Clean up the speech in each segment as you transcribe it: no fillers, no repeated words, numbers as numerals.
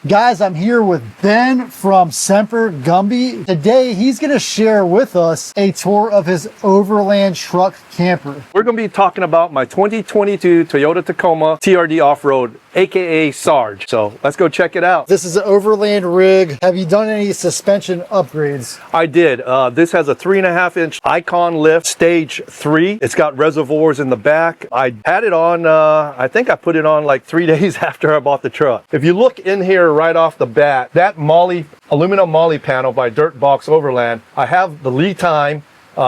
Guys, I'm here with Ben from Semper Gumby. Today, he's going to share with us a tour of his Overland truck camper. We're going to be talking about my 2022 Toyota Tacoma TRD Off-Road, aka Sarge. So let's go check it out. This is an Overland rig. Have you done any suspension upgrades? I did. This has a 3.5-inch Icon lift, stage 3. It's got reservoirs in the back. I had it on, I think I put it on like 3 days after I bought the truck. If you look in here right off the bat, that aluminum Molly panel by DirtBox Overland, I have the lead time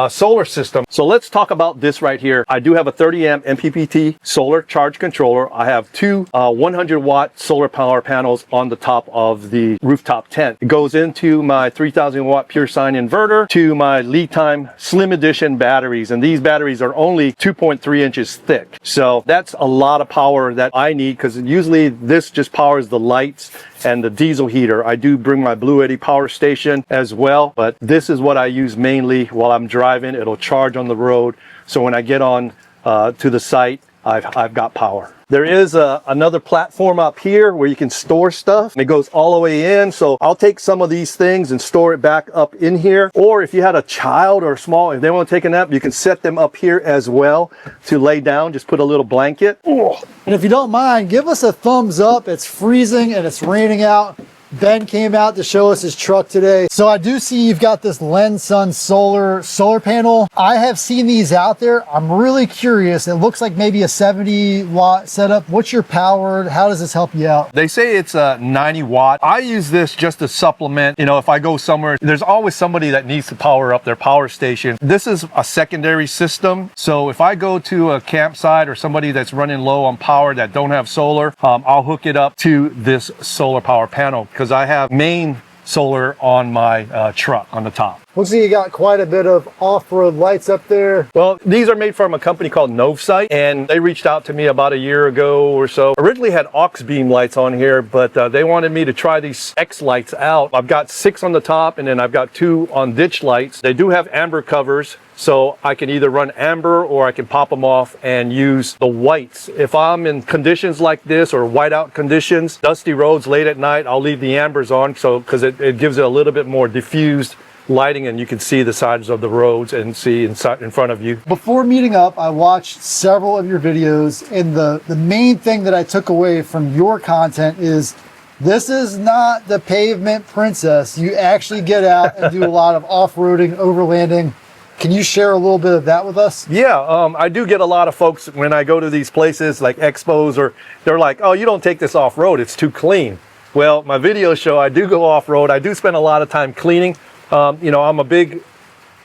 solar system. So let's talk about this right here. I do have a 30 amp MPPT solar charge controller. I have two 100 watt solar power panels on the top of the rooftop tent. It goes into my 3000 watt pure sine inverter to my lead time slim edition batteries. And these batteries are only 2.3 inches thick. So that's a lot of power that I need, because usually this just powers the lights and the diesel heater. I do bring my Blue Eddy power station as well, but this is what I use mainly while I'm driving. It'll charge on the road, so when I get on to the site, I've got power. There is another platform up here where you can store stuff. It goes all the way in, so I'll take some of these things and store it back up in here. Or if you had a child or small, if they want to take a nap, you can set them up here as well to lay down. Just put a little blanket. And if you don't mind, give us a thumbs up. It's freezing and it's raining out. Ben came out to show us his truck today. So I do see you've got this Lensun solar panel. I have seen these out there. I'm really curious. It looks like maybe a 70 watt setup. What's your power? How does this help you out? They say it's a 90 watt. I use this just to supplement, you know, if I go somewhere, there's always somebody that needs to power up their power station. This is a secondary system. So if I go to a campsite or somebody that's running low on power that don't have solar, I'll hook it up to this solar power panel, because I have main solar on my truck on the top. Looks like you got quite a bit of off-road lights up there. Well, these are made from a company called Novesight, and they reached out to me about a year ago or so. Originally had aux beam lights on here, but they wanted me to try these X lights out. I've got 6 on the top, and then I've got 2 on ditch lights. They do have amber covers, so I can either run amber or I can pop them off and use the whites. If I'm in conditions like this or whiteout conditions, dusty roads late at night, I'll leave the ambers on, so because it gives it a little bit more diffused lighting, and you can see the sides of the roads and see in front of you. Before meeting up, I watched several of your videos, and the main thing that I took away from your content is this is not the pavement princess. You actually get out and do a lot of off-roading, overlanding. Can you share a little bit of that with us? Yeah, I do get a lot of folks when I go to these places like expos, or they're like, oh, you don't take this off-road, it's too clean. Well, my videos show I do go off-road. I do spend a lot of time cleaning. You know, I'm a big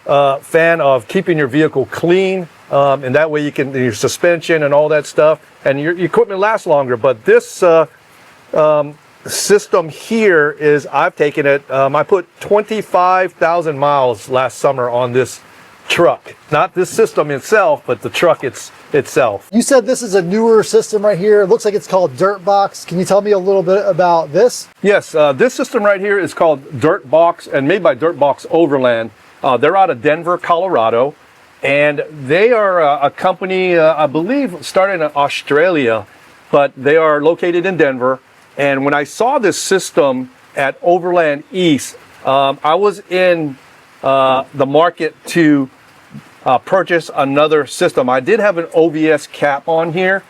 fan of keeping your vehicle clean, and that way you can, your suspension and all that stuff, and your equipment lasts longer. But this system here is, I've taken it, I put 25,000 miles last summer on this truck. Not this system itself, but the truck itself. You said this is a newer system right here. It looks like it's called DirtBox. Can you tell me a little bit about this? Yes, this system right here is called DirtBox and made by DirtBox Overland. They're out of Denver, Colorado, and they are a company, I believe, started in Australia, but they are located in Denver. And when I saw this system at Overland East, I was in the market to purchase another system. I did have an OVS cap on here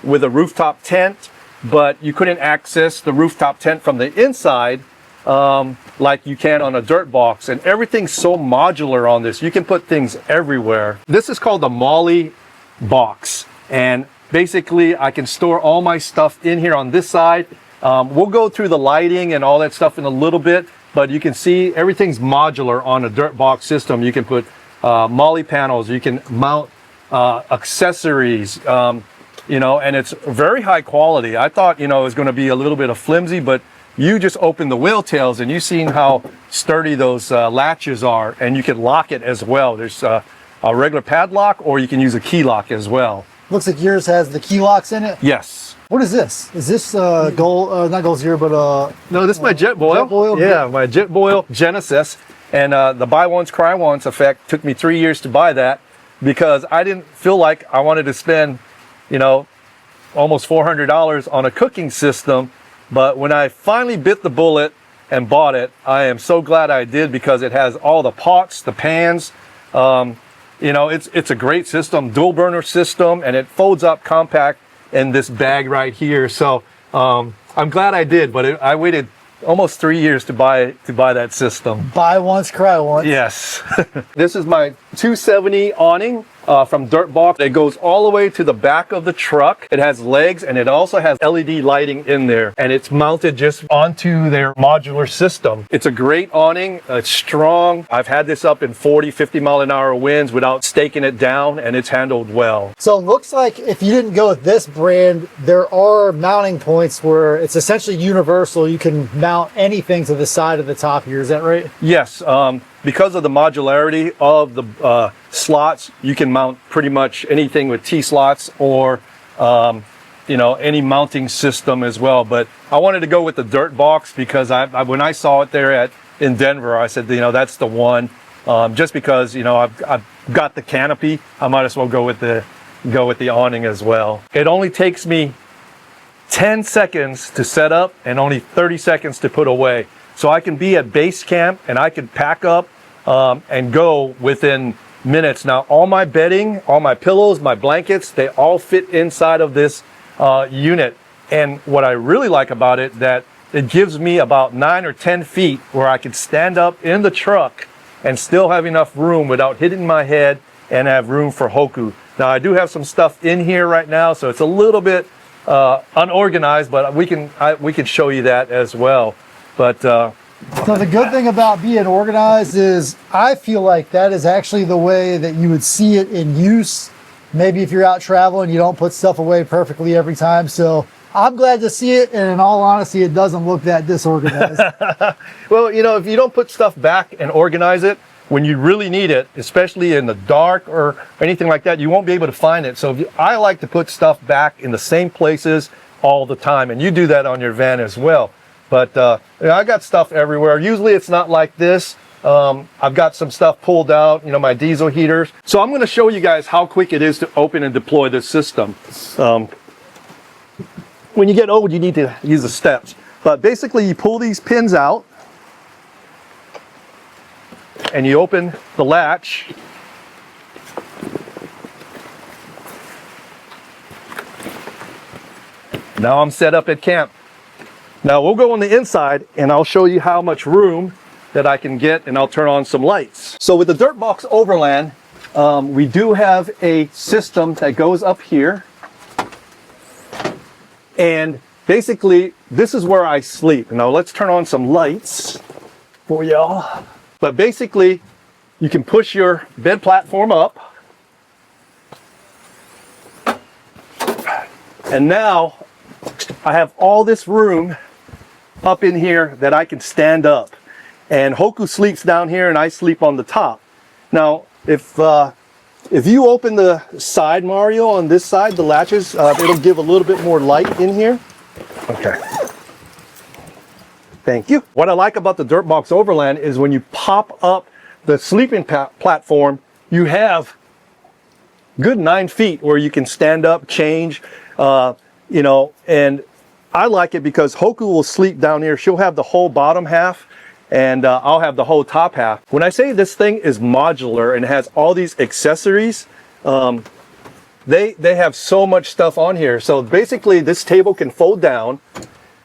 with a rooftop tent, but you couldn't access the rooftop tent from the inside like you can on a DirtBox. And everything's so modular on this. You can put things everywhere. This is called the Molly box. And basically, I can store all my stuff in here on this side. We'll go through the lighting and all that stuff in a little bit, but you can see everything's modular on a DirtBox system. You can put Molly panels, you can mount accessories, you know, and it's very high quality. I thought, you know, it was going to be a little bit of flimsy, but you just open the wheel tails and you've seen how sturdy those latches are, and you can lock it as well. There's a regular padlock, or you can use a key lock as well. Looks like yours has the key locks in it. Yes. What is this? Is this not Gold Zero, but no, this is my Jetboil. Jetboil? Yeah, my Jetboil Genesis. And the buy once, cry once effect took me 3 years to buy that, because I didn't feel like I wanted to spend, you know, almost $400 on a cooking system But when I finally bit the bullet and bought it, I am so glad I did, because it has all the pots, the pans. You know, it's a great system, dual burner system, and it folds up compact in this bag right here. So I'm glad I did, but I waited almost 3 years to buy that system. Buy once, cry once. Yes. This is my 270 awning from DirtBox. It goes all the way to the back of the truck. It has legs, and it also has LED lighting in there, and it's mounted just onto their modular system. It's a great awning. It's strong. I've had this up in 40, 50 mile an hour winds without staking it down, and it's handled well. So it looks like if you didn't go with this brand, there are mounting points where it's essentially universal. You can mount anything to the side of the top here. Is that right? Yes. Because of the modularity of the slots, you can mount pretty much anything with T-slots or, you know, any mounting system as well. But I wanted to go with the DirtBox because when I saw it there in Denver, I said, you know, that's the one. Just because, you know, I've got the canopy, I might as well go with the awning as well. It only takes me 10 seconds to set up and only 30 seconds to put away. So I can be at base camp and I can pack up and go within minutes. Now, all my bedding, all my pillows, my blankets, they all fit inside of this unit. And what I really like about it, that it gives me about 9 or 10 feet where I can stand up in the truck and still have enough room without hitting my head and have room for Hoku. Now, I do have some stuff in here right now, so it's a little bit unorganized, but we can show you that as well. But so the good thing about being organized is I feel like that is actually the way that you would see it in use. Maybe if you're out traveling, you don't put stuff away perfectly every time. So I'm glad to see it. And in all honesty, it doesn't look that disorganized. Well, you know, if you don't put stuff back and organize it when you really need it, especially in the dark or anything like that, you won't be able to find it. So I like to put stuff back in the same places all the time. And you do that on your van as well. But you know, I got stuff everywhere. Usually it's not like this. I've got some stuff pulled out, you know, my diesel heaters. So I'm going to show you guys how quick it is to open and deploy this system. When you get old, you need to use the steps. But basically, you pull these pins out and you open the latch. Now I'm set up at camp. Now we'll go on the inside and I'll show you how much room that I can get, and I'll turn on some lights. So with the DirtBox Overland, we do have a system that goes up here. And basically, this is where I sleep. Now let's turn on some lights for y'all. But basically, you can push your bed platform up. And now I have all this room up in here that I can stand up, and Hoku sleeps down here and I sleep on the top. Now if you open the side, Mario, on this side, the latches, it'll give a little bit more light in here. Okay, thank you. What I like about the DirtBox Overland is when you pop up the sleeping platform, you have good 9 feet where you can stand up, change, you know. And I like it because Hoku will sleep down here. She'll have the whole bottom half, and I'll have the whole top half. When I say this thing is modular and has all these accessories, they have so much stuff on here. So basically, this table can fold down,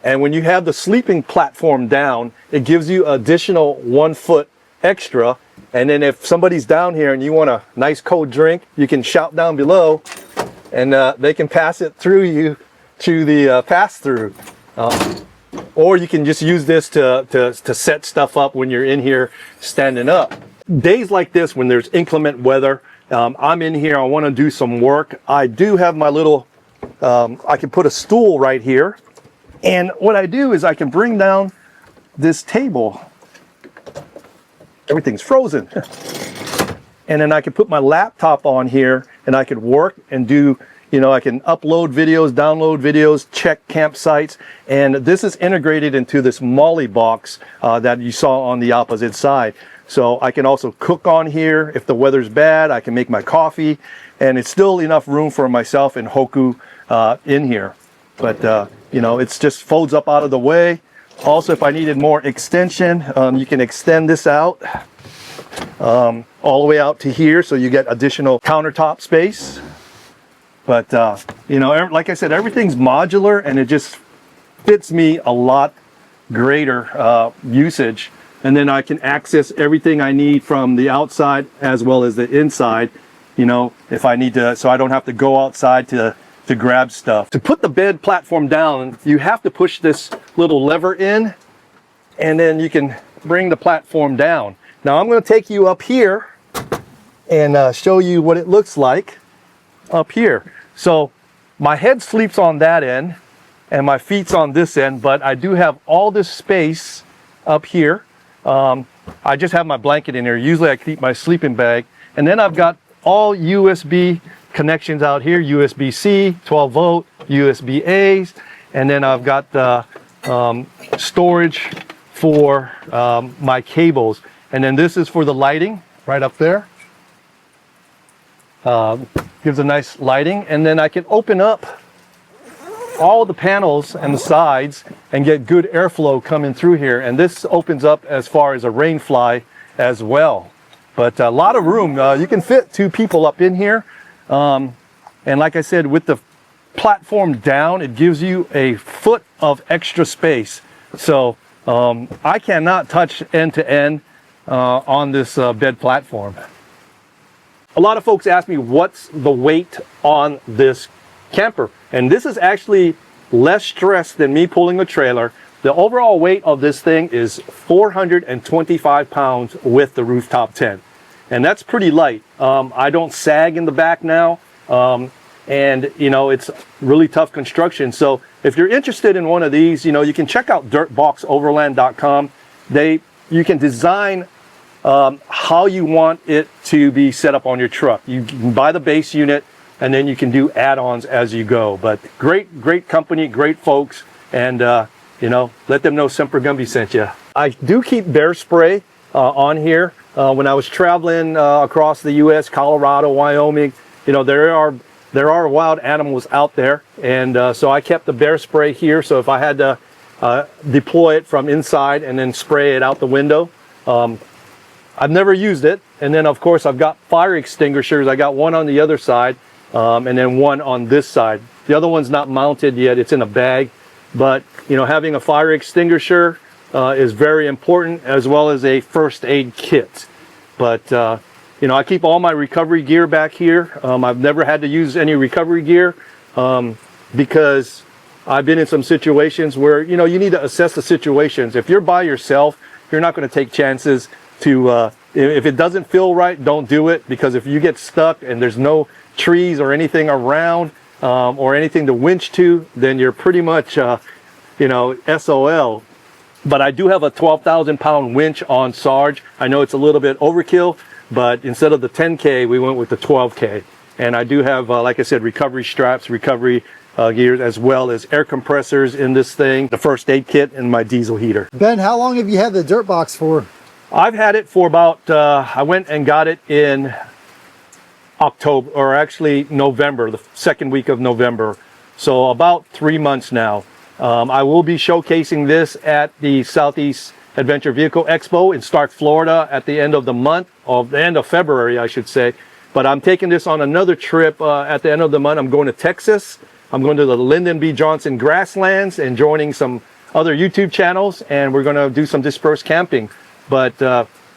and when you have the sleeping platform down, it gives you additional 1 foot extra. And then if somebody's down here and you want a nice cold drink, you can shout down below, and they can pass it through you to the pass-through. Or you can just use this to set stuff up when you're in here standing up. Days like this, when there's inclement weather, I'm in here, I want to do some work. I do have my little, I can put a stool right here. And what I do is I can bring down this table. Everything's frozen. And then I can put my laptop on here and I could work and do, you know, I can upload videos, download videos, check campsites. And this is integrated into this Molly box that you saw on the opposite side. So I can also cook on here. If the weather's bad, I can make my coffee. And it's still enough room for myself and Hoku in here. But you know, it's just folds up out of the way. Also, if I needed more extension, you can extend this out all the way out to here, so you get additional countertop space. But you know, like I said, everything's modular, and it just fits me a lot greater usage. And then I can access everything I need from the outside as well as the inside, you know, if I need to, so I don't have to go outside to grab stuff. To put the bed platform down, you have to push this little lever in, and then you can bring the platform down. Now I'm going to take you up here and show you what it looks like up here. So my head sleeps on that end and my feet's on this end, but I do have all this space up here. I just have my blanket in here. Usually I keep my sleeping bag, and then I've got all USB connections out here, USB-C, 12 volt, USB-A's, and then I've got the storage for my cables. And then this is for the lighting right up there. Gives a nice lighting, and then I can open up all the panels and the sides and get good airflow coming through here. And this opens up as far as a rain fly as well. But a lot of room. You can fit 2 people up in here. And like I said, with the platform down, it gives you a foot of extra space. So I cannot touch end to end on this bed platform. A lot of folks ask me, what's the weight on this camper? And this is actually less stress than me pulling a trailer. The overall weight of this thing is 425 pounds with the rooftop tent. And that's pretty light. I don't sag in the back now. And you know, it's really tough construction. So if you're interested in one of these, you know, you can check out DirtBoxOverland.com. You can design how you want it to be set up on your truck. You can buy the base unit, and then you can do add-ons as you go. But great company, great folks, and you know, let them know Semper Gumby sent you. I do keep bear spray on here. When I was traveling across the U.S., Colorado, Wyoming, you know, there are wild animals out there, and so I kept the bear spray here. So if I had to deploy it from inside and then spray it out the window, I've never used it. And then of course I've got fire extinguishers. I got one on the other side, and then one on this side. The other one's not mounted yet, it's in a bag. But you know, having a fire extinguisher is very important, as well as a first aid kit. But you know, I keep all my recovery gear back here. I've never had to use any recovery gear because I've been in some situations where, you know, you need to assess the situations. If you're by yourself, you're not going to take chances to, if it doesn't feel right, don't do it. Because if you get stuck and there's no trees or anything around or anything to winch to, then you're pretty much, you know, SOL. But I do have a 12,000 pound winch on Sarge. I know it's a little bit overkill, but instead of the 10K, we went with the 12K. And I do have, like I said, recovery straps, recovery gears, as well as air compressors in this thing, the first aid kit, and my diesel heater. Ben, how long have you had the DirtBox for? I've had it for about, I went and got it in October, or actually November, the second week of November. So about 3 months now. I will be showcasing this at the Southeast Adventure Vehicle Expo in Stark, Florida at the end of the month, or the end of February, I should say. But I'm taking this on another trip at the end of the month. I'm going to Texas. I'm going to the Lyndon B. Johnson grasslands and joining some other YouTube channels, and we're going to do some dispersed camping. But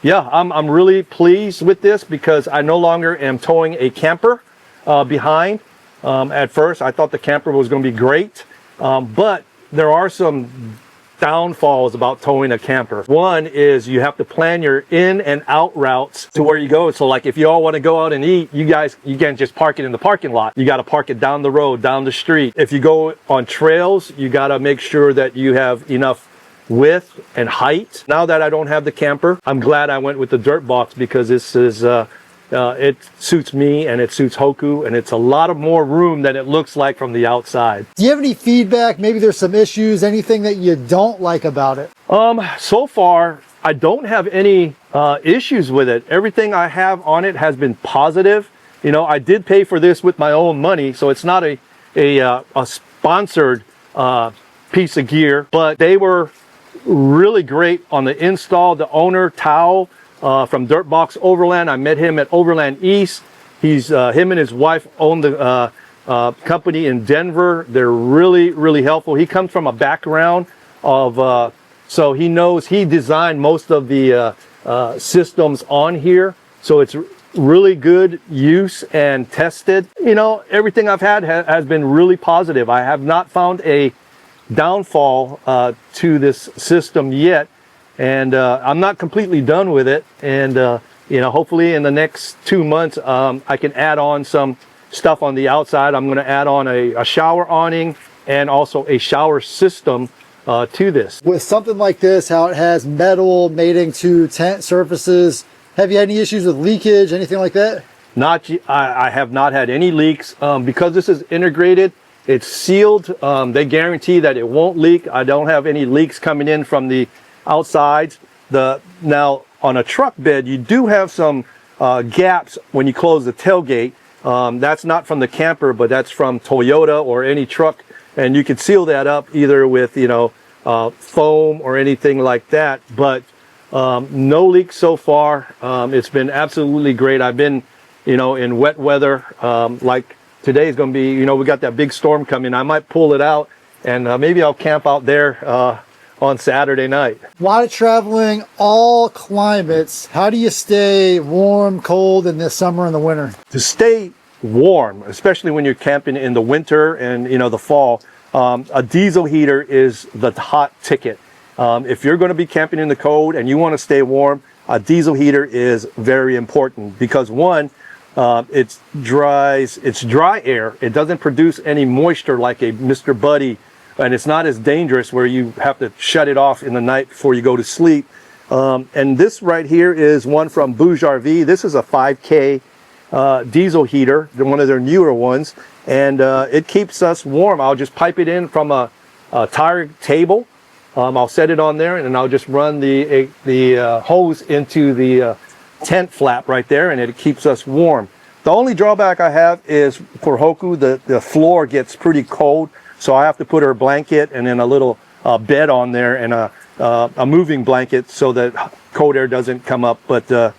yeah, I'm really pleased with this because I no longer am towing a camper behind. At first, I thought the camper was going to be great, but there are some downfalls about towing a camper. One is you have to plan your in and out routes to where you go. So like if you all want to go out and eat, you can't just park it in the parking lot. You got to park it down the road, down the street. If you go on trails, you got to make sure that you have enough width and height. Now that I don't have the camper, I'm glad I went with the DirtBox because this is it suits me and it suits Hoku, and it's a lot of more room than it looks like from the outside. Do you have any feedback? Maybe there's some issues, anything that you don't like about it? So far, I don't have any issues with it. Everything I have on it has been positive. You know, I did pay for this with my own money, so it's not a sponsored piece of gear, but they were really great on the install. The owner, Tao, from DirtBox Overland, I met him at Overland East. He's him and his wife own the company in Denver. They're really helpful. He comes from a background of so he knows, he designed most of the systems on here, so it's really good use and tested. You know, everything I've had has been really positive. I have not found a downfall to this system yet, and I'm not completely done with it. And you know, hopefully in the next 2 months I can add on some stuff on the outside. I'm going to add on a shower awning and also a shower system to this. With something like this, how it has metal mating to tent surfaces, have you had any issues with leakage, anything like that? I have not had any leaks. Because this is integrated, it's sealed. They guarantee that it won't leak. I don't have any leaks coming in from the outsides. Now on a truck bed, you do have some gaps when you close the tailgate. That's not from the camper, but that's from Toyota or any truck, and you can seal that up either with, you know, foam or anything like that. But no leaks so far. It's been absolutely great. I've been, you know, in wet weather, like today is going to be, you know, we got that big storm coming. I might pull it out and maybe I'll camp out there on Saturday night. A lot of traveling, all climates. How do you stay warm, cold in the summer and the winter? To stay warm, especially when you're camping in the winter and, you know, the fall, a diesel heater is the hot ticket. If you're going to be camping in the cold and you want to stay warm, a diesel heater is very important because one, it's dry air. It doesn't produce any moisture like a Mr. Buddy, and it's not as dangerous where you have to shut it off in the night before you go to sleep. And this right here is one from Bouge RV. This is a 5K diesel heater, one of their newer ones, and it keeps us warm. I'll just pipe it in from a tire table. I'll set it on there, and then I'll just run the hose into the tent flap right there, and it keeps us warm. The only drawback I have is for Hoku, the floor gets pretty cold, so I have to put her blanket and then a little bed on there and a moving blanket so that cold air doesn't come up. But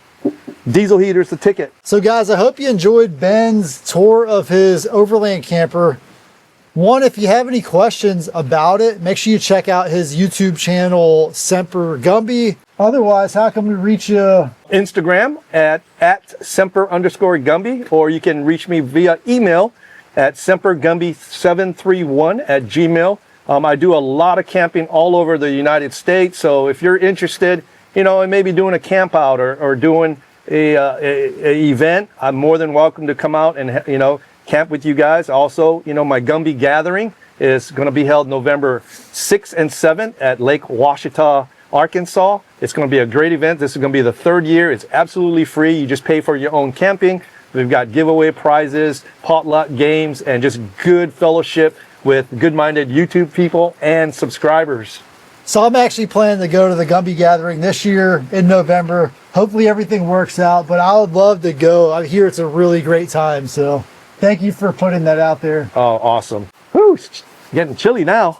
diesel heater's the ticket. So guys, I hope you enjoyed Ben's tour of his Overland camper. One, if you have any questions about it, make sure you check out his YouTube channel, Semper Gumby. Otherwise, how can we reach you? Instagram at Semper_Gumby, or you can reach me via email at sempergumby731@gmail. I do a lot of camping all over the United States, so if you're interested, you know, in maybe doing a camp out or doing a event, I'm more than welcome to come out and, you know, camp with you guys. Also, you know, my Gumby gathering is going to be held November 6th and 7th at Lake Washita, Arkansas. It's going to be a great event. This is going to be the 3rd year. It's absolutely free. You just pay for your own camping. We've got giveaway prizes, potluck games, and just good fellowship with good-minded YouTube people and subscribers. So I'm actually planning to go to the Gumby gathering this year in November. Hopefully everything works out, but I would love to go. I hear it's a really great time, so thank you for putting that out there. Oh, awesome. Whew, it's getting chilly now.